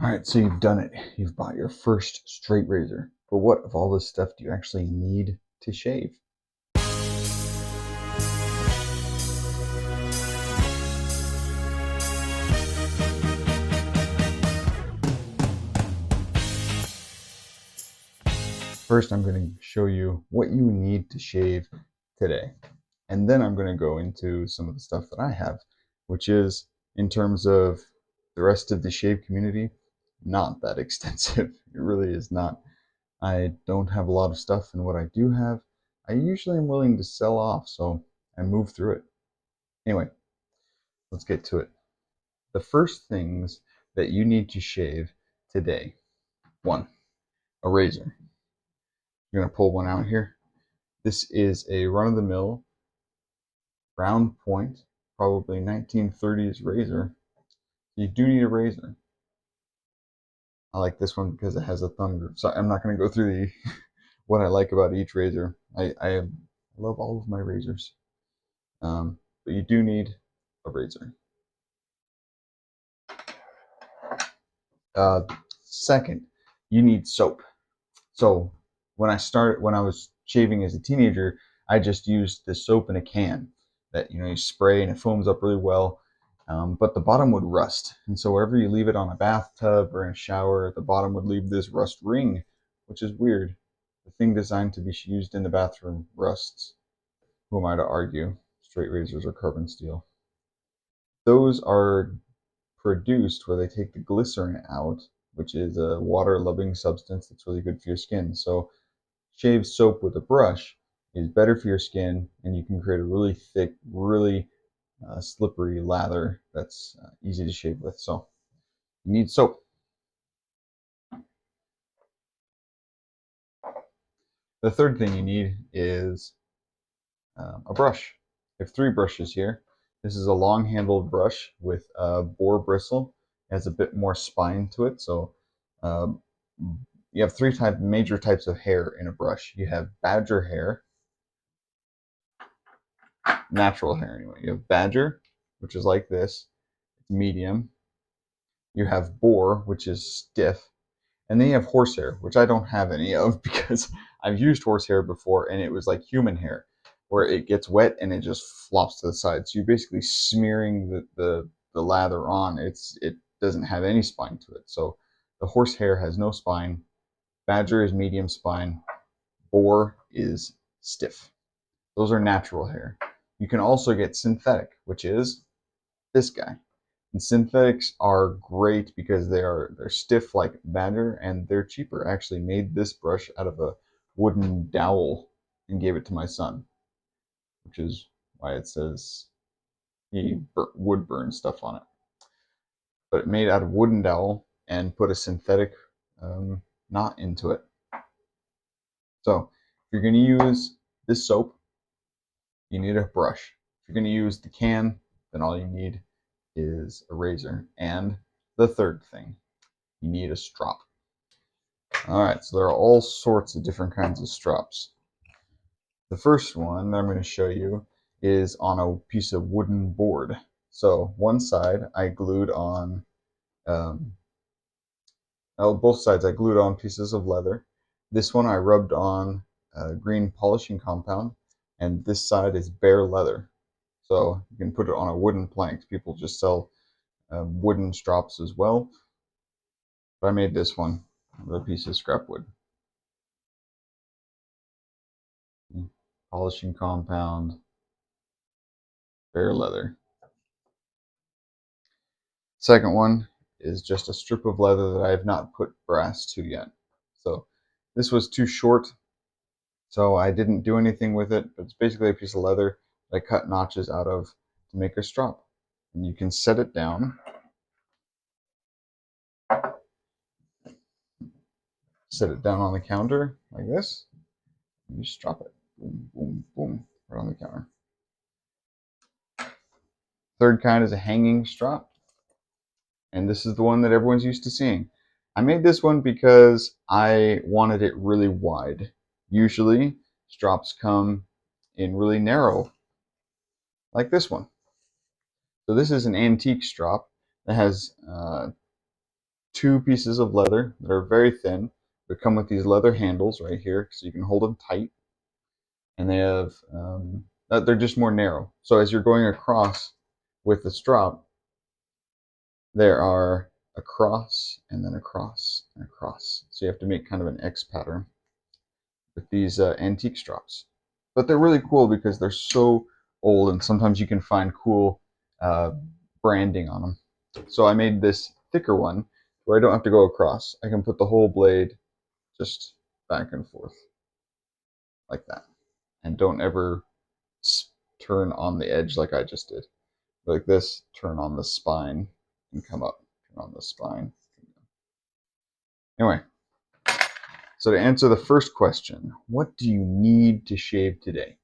All right, so you've done it. You've bought your first straight razor. But what of all this stuff do you actually need to shave? First, I'm going to show you what you need to shave today. And then I'm going to go into some of the stuff that I have, which is, in terms of the rest of the shave community, not that extensive. It really is not. I don't have a lot of stuff, and what I do have, I usually am willing to sell off, so I move through it. Anyway, let's get to it. The first things that you need to shave today: one, a razor. You're going to pull one out here. This is a run-of-the-mill round point, probably 1930s razor. You do need a razor. I like this one because it has a thumb groove. So I'm not going to go through the what I like about each razor. I love all of my razors, but you do need a razor. Uh, Second, you need soap. So when I was shaving as a teenager, I just used the soap in a can that you spray and it foams up really well. But the bottom would rust, and so wherever you leave it on a bathtub or in a shower, the bottom would leave this rust ring, which is weird. The thing designed to be used in the bathroom rusts. Who am I to argue? Straight razors are carbon steel. Those are produced where they take the glycerin out, which is a water-loving substance that's really good for your skin. So shave soap with a brush is better for your skin, and you can create a really thick, really slippery lather that's easy to shave with. So you need soap. The third thing you need is a brush. I have three brushes here. This is a long-handled brush with a boar bristle. It has a bit more spine to it. So um, you have three major types of hair in a brush. You have badger hair, natural hair anyway. You have badger, which is like this, medium. You have boar, which is stiff. And then you have horsehair, which I don't have any of because I've used horsehair before and it was like human hair, where it gets wet and it just flops to the side. So you're basically smearing the lather on. It doesn't have any spine to it. So the horsehair has no spine. Badger is medium spine. Boar is stiff. Those are natural hair. You can also get synthetic, which is this guy. And synthetics are great because they're stiff like badger and they're cheaper. I actually made this brush out of a wooden dowel and gave it to my son, which is why it says he wood burn stuff on it. But it made out of wooden dowel and put a synthetic knot into it. So if you're going to use this soap, you need a brush. If you're going to use the can, then all you need is a razor. And the third thing, you need a strop. All right, so there are all sorts of different kinds of strops. The first one that I'm going to show you is on a piece of wooden board. So one side I glued on, both sides I glued on pieces of leather. This one I rubbed on green polishing compound, and this side is bare leather. So you can put it on a wooden plank. People just sell wooden strops as well. But I made this one with a piece of scrap wood. Polishing compound, bare leather. Second one is just a strip of leather that I have not put brass to yet. So this was too short, so I didn't do anything with it, but it's basically a piece of leather that I cut notches out of to make a strop. And you can set it down. Set it down on the counter like this. And you just drop it. Boom, boom, boom, right on the counter. Third kind is a hanging strop. And this is the one that everyone's used to seeing. I made this one because I wanted it really wide. Usually, strops come in really narrow, like this one. So this is an antique strop that has two pieces of leather that are very thin. They come with these leather handles right here, so you can hold them tight. And they have, they're just more narrow. So as you're going across with the strop, there are a cross and then a cross and a cross. So you have to make kind of an X pattern with these antique straps. But they're really cool because they're so old, and sometimes you can find cool branding on them. So I made this thicker one where I don't have to go across. I can put the whole blade just back and forth like that. And don't ever turn on the edge like I just did. Like this, turn on the spine and come up. Turn on the spine. Anyway, so to answer the first question, what do you need to shave today?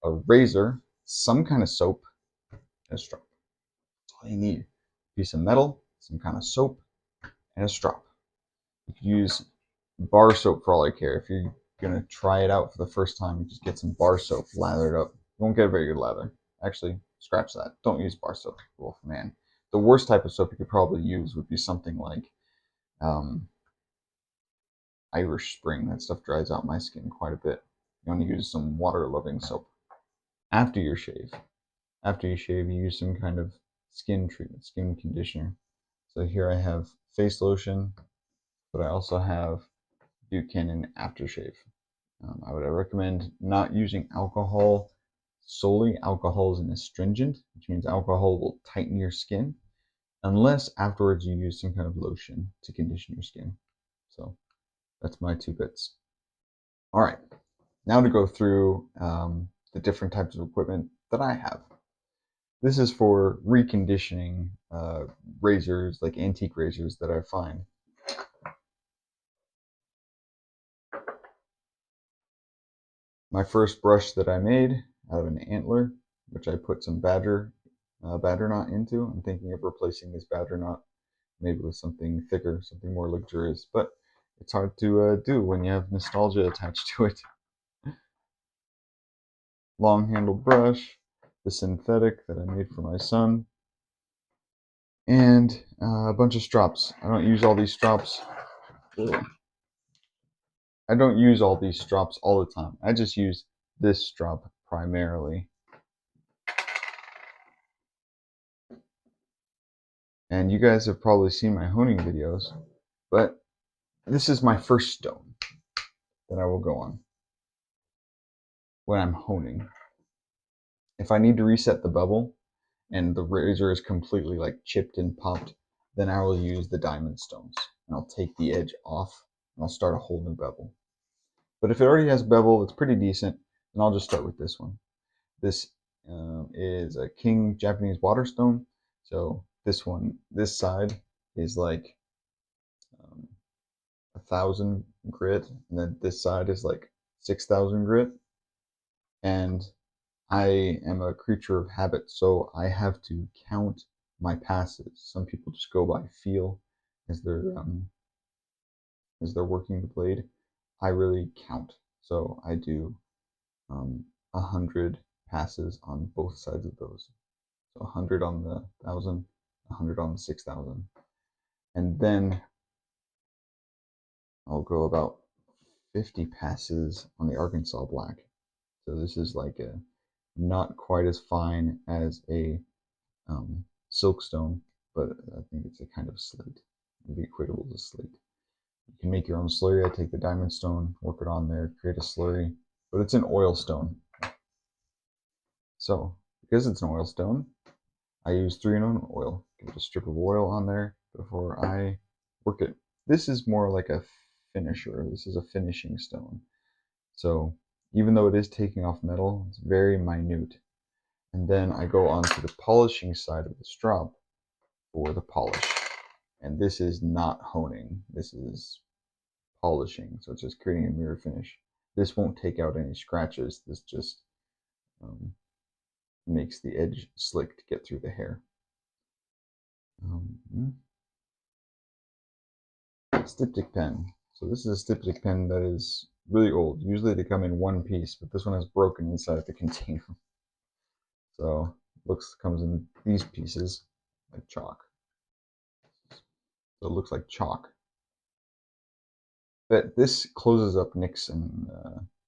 A razor, some kind of soap, and a strop. That's all you need. A piece of metal, some kind of soap, and a strop. You could use bar soap for all I care. If you're going to try it out for the first time, you just get some bar soap, lather it up. You won't get a very good lather. Actually, scratch that. Don't use bar soap, Wolf Man. The worst type of soap you could probably use would be something like Irish Spring. That stuff dries out my skin quite a bit. You want to use some water-loving soap. After you shave, you use some kind of skin treatment, skin conditioner. So here I have face lotion, but I also have Buchanan aftershave. I would recommend not using alcohol solely. Alcohol is an astringent, which means alcohol will tighten your skin, unless afterwards you use some kind of lotion to condition your skin. So that's my 2 bits. All right, now to go through the different types of equipment that I have. This is for reconditioning razors, like antique razors that I find. My first brush that I made out of an antler, which I put some badger knot into. I'm thinking of replacing this badger knot maybe with something thicker, something more luxurious, but it's hard to do when you have nostalgia attached to it. Long handle brush, the synthetic that I made for my son, and a bunch of strops. I don't use all these strops. I don't use all these strops all the time. I just use this strop primarily. And you guys have probably seen my honing videos, but this is my first stone that I will go on when I'm honing. If I need to reset the bevel and the razor is completely like chipped and popped, then I will use the diamond stones and I'll take the edge off and I'll start a whole new bevel. But if it already has bevel that's pretty decent, then I'll just start with this one. This is a King Japanese Waterstone. So this one, this side is like 1,000 grit, and then this side is like 6,000 grit. And I am a creature of habit, so I have to count my passes. Some people just go by feel as they're working the blade. I really count, so I do 100 passes on both sides of those. So 100 on the 1,000, 100 on the 6,000, and then I'll go about 50 passes on the Arkansas Black. So this is like a not quite as fine as a silkstone, but I think it's a kind of slate. It'd be equatable to slate. You can make your own slurry. I take the diamond stone, work it on there, create a slurry, but it's an oil stone. So because it's an oil stone, I use 3-in-1 oil. Give a strip of oil on there before I work it. This is more like a finisher. This is a finishing stone. So even though it is taking off metal, it's very minute. And then I go on to the polishing side of the strop for the polish. And this is not honing. This is polishing. So it's just creating a mirror finish. This won't take out any scratches. This just makes the edge slick to get through the hair. Styptic pen. So this is a styptic pen that is really old. Usually they come in one piece, but this one is broken inside of the container. So comes in these pieces like chalk. so it looks like chalk. But this closes up nicks and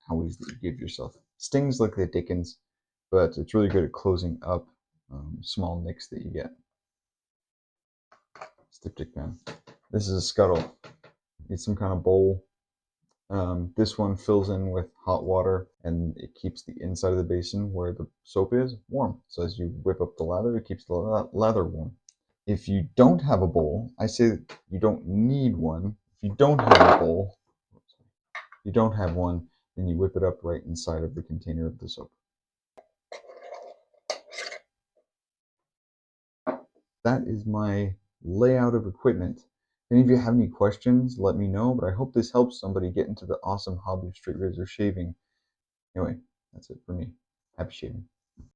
howies that you give yourself. Stings like the Dickens, but it's really good at closing up small nicks that you get. Styptic pen. This is a scuttle. Need some kind of bowl. This one fills in with hot water and it keeps the inside of the basin where the soap is warm. So as you whip up the lather, it keeps the lather warm. If you don't have a bowl, I say that you don't need one. If you don't have a bowl, you don't have one, then you whip it up right inside of the container of the soap. That is my layout of equipment. If any of you have any questions, let me know, but I hope this helps somebody get into the awesome hobby of straight razor shaving. Anyway, that's it for me. Happy shaving.